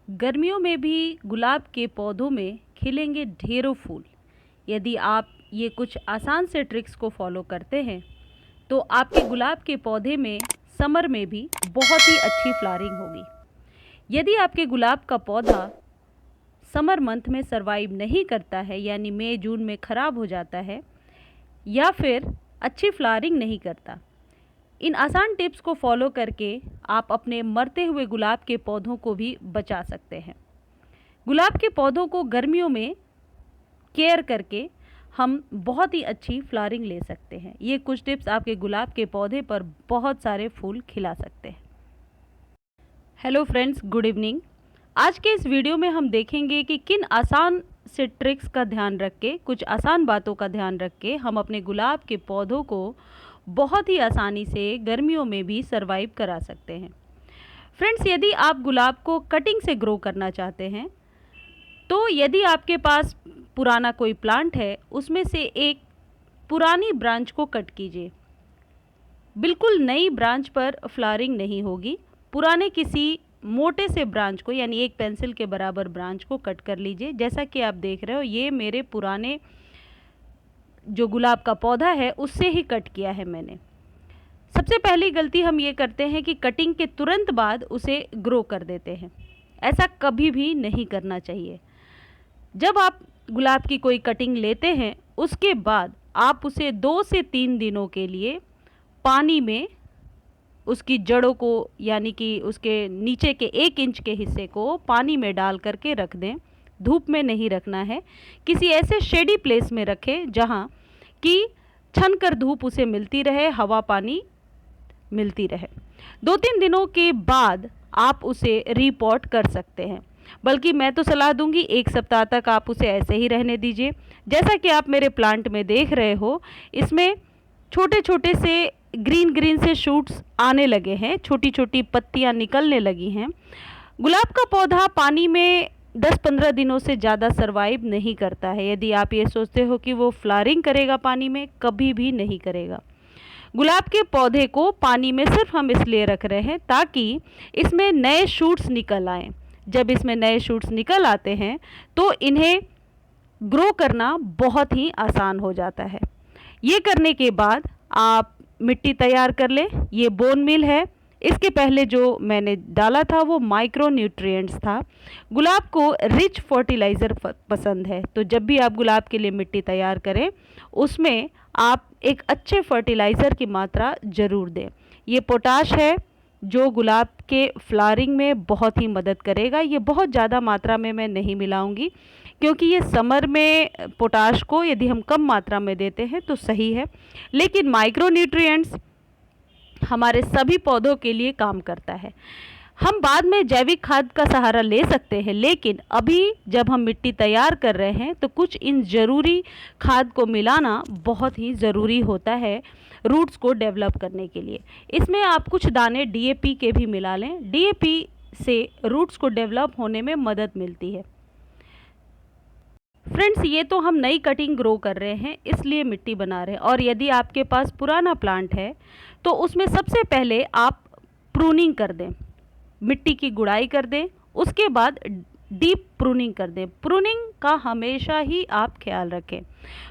गर्मियों में भी गुलाब के पौधों में खिलेंगे ढेरों फूल। यदि आप ये कुछ आसान से ट्रिक्स को फॉलो करते हैं तो आपके गुलाब के पौधे में समर में भी बहुत ही अच्छी फ्लावरिंग होगी। यदि आपके गुलाब का पौधा समर मंथ में सरवाइव नहीं करता है, यानी मई जून में ख़राब हो जाता है या फिर अच्छी फ्लावरिंग नहीं करता, इन आसान टिप्स को फॉलो करके आप अपने मरते हुए गुलाब के पौधों को भी बचा सकते हैं। गुलाब के पौधों को गर्मियों में केयर करके हम बहुत ही अच्छी फ्लावरिंग ले सकते हैं। ये कुछ टिप्स आपके गुलाब के पौधे पर बहुत सारे फूल खिला सकते हैं। Hello friends, good evening. आज के इस वीडियो में हम देखेंगे कि किन आसान से ट्रिक्स का ध्यान रख के, कुछ आसान बातों का ध्यान रख के हम अपने गुलाब के पौधों को बहुत ही आसानी से गर्मियों में भी सरवाइव करा सकते हैं। फ्रेंड्स, यदि आप गुलाब को कटिंग से ग्रो करना चाहते हैं तो यदि आपके पास पुराना कोई प्लांट है, उसमें से एक पुरानी ब्रांच को कट कीजिए। बिल्कुल नई ब्रांच पर फ्लावरिंग नहीं होगी। पुराने किसी मोटे से ब्रांच को, यानी एक पेंसिल के बराबर ब्रांच को कट कर लीजिए। जैसा कि आप देख रहे हो, ये मेरे पुराने जो गुलाब का पौधा है उससे ही कट किया है मैंने। सबसे पहली गलती हम ये करते हैं कि कटिंग के तुरंत बाद उसे ग्रो कर देते हैं। ऐसा कभी भी नहीं करना चाहिए। जब आप गुलाब की कोई कटिंग लेते हैं, उसके बाद आप उसे 2 से 3 दिनों के लिए पानी में उसकी जड़ों को, यानी कि उसके नीचे के 1 इंच के हिस्से को पानी में डाल करके रख दें। धूप में नहीं रखना है, किसी ऐसे शेडी प्लेस में रखें जहाँ कि छन कर धूप उसे मिलती रहे, हवा पानी मिलती रहे। 2-3 दिनों के बाद आप उसे रीपॉट कर सकते हैं। बल्कि मैं तो सलाह दूंगी 1 सप्ताह तक आप उसे ऐसे ही रहने दीजिए। जैसा कि आप मेरे प्लांट में देख रहे हो, इसमें छोटे छोटे से ग्रीन से शूट्स आने लगे हैं, छोटी छोटी पत्तियां निकलने लगी हैं। गुलाब का पौधा पानी में 10-15 दिनों से ज़्यादा सरवाइव नहीं करता है। यदि आप ये सोचते हो कि वो फ्लावरिंग करेगा पानी में, कभी भी नहीं करेगा। गुलाब के पौधे को पानी में सिर्फ हम इसलिए रख रहे हैं ताकि इसमें नए शूट्स निकल आएँ। जब इसमें नए शूट्स निकल आते हैं तो इन्हें ग्रो करना बहुत ही आसान हो जाता है। ये करने के बाद आप मिट्टी तैयार कर लें। ये बोन मील है। इसके पहले जो मैंने डाला था वो माइक्रो न्यूट्रिएंट्स था। गुलाब को रिच फर्टिलाइज़र पसंद है, तो जब भी आप गुलाब के लिए मिट्टी तैयार करें उसमें आप एक अच्छे फर्टिलाइज़र की मात्रा ज़रूर दें। ये पोटाश है जो गुलाब के फ्लावरिंग में बहुत ही मदद करेगा। ये बहुत ज़्यादा मात्रा में मैं नहीं मिलाऊंगी क्योंकि ये समर में पोटाश को यदि हम कम मात्रा में देते हैं तो सही है, लेकिन माइक्रो न्यूट्रिएंट्स हमारे सभी पौधों के लिए काम करता है। हम बाद में जैविक खाद का सहारा ले सकते हैं, लेकिन अभी जब हम मिट्टी तैयार कर रहे हैं तो कुछ इन ज़रूरी खाद को मिलाना बहुत ही ज़रूरी होता है रूट्स को डेवलप करने के लिए। इसमें आप कुछ दाने डीएपी के भी मिला लें। डीएपी से रूट्स को डेवलप होने में मदद मिलती है। फ्रेंड्स, ये तो हम नई कटिंग ग्रो कर रहे हैं इसलिए मिट्टी बना रहे हैं, और यदि आपके पास पुराना प्लांट है तो उसमें सबसे पहले आप प्रूनिंग कर दें, मिट्टी की गुड़ाई कर दें, उसके बाद डीप प्रूनिंग कर दें। प्रूनिंग का हमेशा ही आप ख्याल रखें।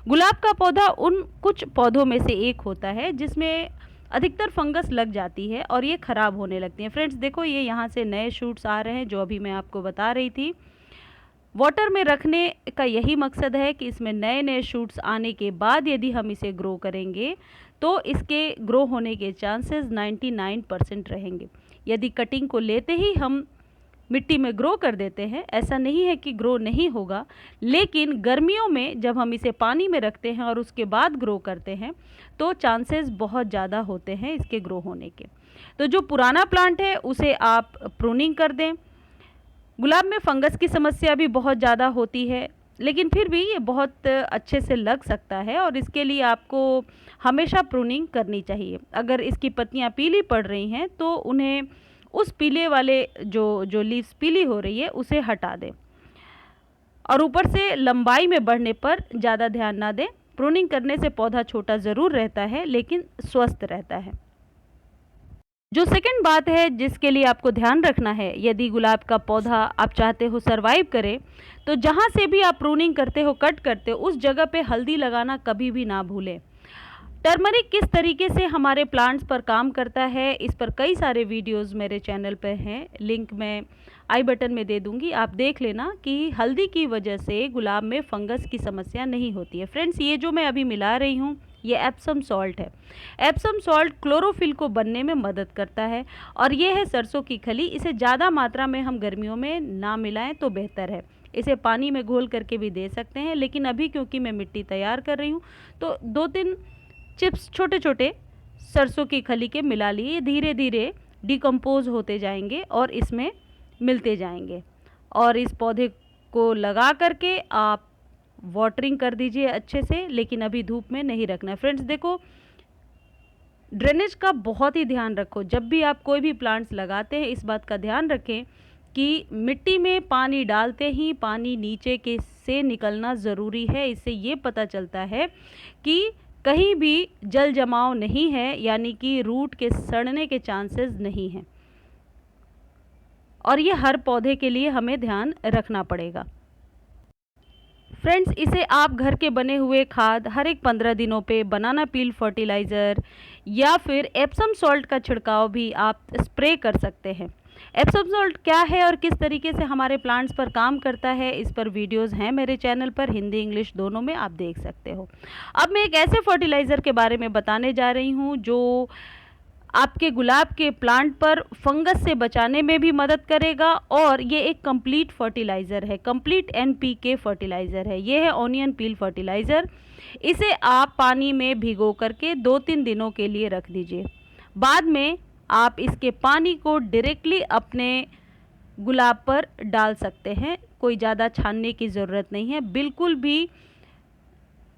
गुलाब का पौधा उन कुछ पौधों में से एक होता है जिसमें अधिकतर फंगस लग जाती है और ये ख़राब होने लगती हैं। फ्रेंड्स देखो, ये यहाँ से नए शूट्स आ रहे हैं जो अभी मैं आपको बता रही थी। वाटर में रखने का यही मकसद है कि इसमें नए नए शूट्स आने के बाद यदि हम इसे ग्रो करेंगे तो इसके ग्रो होने के चांसेस 99% रहेंगे। यदि कटिंग को लेते ही हम मिट्टी में ग्रो कर देते हैं, ऐसा नहीं है कि ग्रो नहीं होगा, लेकिन गर्मियों में जब हम इसे पानी में रखते हैं और उसके बाद ग्रो करते हैं तो चांसेस बहुत ज़्यादा होते हैं इसके ग्रो होने के। तो जो पुराना प्लांट है उसे आप प्रूनिंग कर दें। गुलाब में फंगस की समस्या भी बहुत ज़्यादा होती है, लेकिन फिर भी ये बहुत अच्छे से लग सकता है और इसके लिए आपको हमेशा प्रूनिंग करनी चाहिए। अगर इसकी पत्तियां पीली पड़ रही हैं तो उन्हें उस पीले वाले जो लीव्स पीली हो रही है उसे हटा दें, और ऊपर से लंबाई में बढ़ने पर ज़्यादा ध्यान ना दें। प्रूनिंग करने से पौधा छोटा ज़रूर रहता है लेकिन स्वस्थ रहता है। जो सेकंड बात है जिसके लिए आपको ध्यान रखना है, यदि गुलाब का पौधा आप चाहते हो सरवाइव करे, तो जहाँ से भी आप प्रूनिंग करते हो, कट करते हो, उस जगह पे हल्दी लगाना कभी भी ना भूलें। टर्मरिक किस तरीके से हमारे प्लांट्स पर काम करता है, इस पर कई सारे वीडियोस मेरे चैनल पर हैं, लिंक मैं आई बटन में दे दूंगी, आप देख लेना कि हल्दी की वजह से गुलाब में फंगस की समस्या नहीं होती है। फ्रेंड्स, ये जो मैं अभी मिला रही हूँ ये एप्सम सॉल्ट है। एप्सम सॉल्ट क्लोरोफिल को बनने में मदद करता है और ये है सरसों की खली। इसे ज़्यादा मात्रा में हम गर्मियों में ना मिलाएं तो बेहतर है। इसे पानी में घोल करके भी दे सकते हैं, लेकिन अभी क्योंकि मैं मिट्टी तैयार कर रही हूँ तो 2-3 चिप्स छोटे छोटे सरसों की खली के मिला लिए, धीरे धीरे डिकम्पोज होते जाएंगे और इसमें मिलते जाएंगे। और इस पौधे को लगा करके आप वाटरिंग कर दीजिए अच्छे से, लेकिन अभी धूप में नहीं रखना है। फ्रेंड्स देखो, ड्रेनेज का बहुत ही ध्यान रखो। जब भी आप कोई भी प्लांट्स लगाते हैं इस बात का ध्यान रखें कि मिट्टी में पानी डालते ही पानी नीचे के से निकलना ज़रूरी है। इससे ये पता चलता है कि कहीं भी जल जमाव नहीं है, यानी कि रूट के सड़ने के चांसेस नहीं हैं। और ये हर पौधे के लिए हमें ध्यान रखना पड़ेगा। फ्रेंड्स, इसे आप घर के बने हुए खाद हर एक 15 दिनों पे बनाना पील फर्टिलाइज़र या फिर एप्सम सॉल्ट का छिड़काव भी आप स्प्रे कर सकते हैं। एप्सम सॉल्ट क्या है और किस तरीके से हमारे प्लांट्स पर काम करता है, इस पर वीडियोस हैं मेरे चैनल पर, हिंदी इंग्लिश दोनों में, आप देख सकते हो। अब मैं एक ऐसे फर्टिलाइज़र के बारे में बताने जा रही हूँ जो आपके गुलाब के प्लांट पर फंगस से बचाने में भी मदद करेगा और ये एक कंप्लीट फर्टिलाइज़र है, कंप्लीट एनपीके फर्टिलाइज़र है। ये है ऑनियन पील फर्टिलाइज़र। इसे आप पानी में भिगो करके 2-3 दिनों के लिए रख दीजिए। बाद में आप इसके पानी को डायरेक्टली अपने गुलाब पर डाल सकते हैं, कोई ज़्यादा छानने की ज़रूरत नहीं है। बिल्कुल भी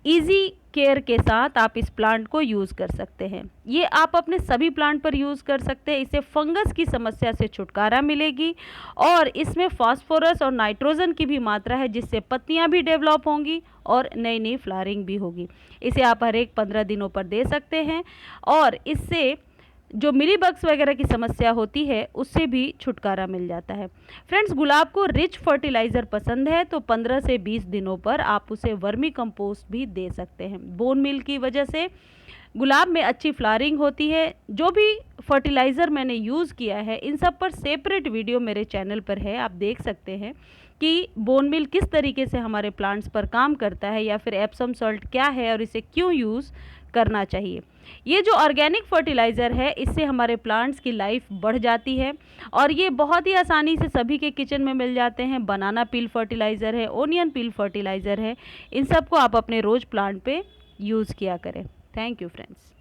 इजी केयर के साथ आप इस प्लांट को यूज़ कर सकते हैं। ये आप अपने सभी प्लांट पर यूज़ कर सकते हैं। इससे फंगस की समस्या से छुटकारा मिलेगी और इसमें फास्फोरस और नाइट्रोजन की भी मात्रा है, जिससे पत्तियां भी डेवलप होंगी और नई नई फ्लावरिंग भी होगी। इसे आप हर एक 15 दिनों पर दे सकते हैं और इससे जो मिलीबग्स वगैरह की समस्या होती है उससे भी छुटकारा मिल जाता है। फ्रेंड्स, गुलाब को रिच फर्टिलाइज़र पसंद है तो 15 से 20 दिनों पर आप उसे वर्मी कंपोस्ट भी दे सकते हैं। बोन मील की वजह से गुलाब में अच्छी फ्लावरिंग होती है। जो भी फर्टिलाइज़र मैंने यूज़ किया है इन सब पर सेपरेट वीडियो मेरे चैनल पर है, आप देख सकते हैं कि बोन मील किस तरीके से हमारे प्लांट्स पर काम करता है या फिर एप्सम सॉल्ट क्या है और इसे क्यों यूज़ करना चाहिए। ये जो ऑर्गेनिक फर्टिलाइज़र है इससे हमारे प्लांट्स की लाइफ बढ़ जाती है और ये बहुत ही आसानी से सभी के किचन में मिल जाते हैं। बनाना पील फर्टिलाइज़र है, ओनियन पील फर्टिलाइज़र है, इन सब को आप अपने रोज़ प्लांट पे यूज़ किया करें। Thank you friends.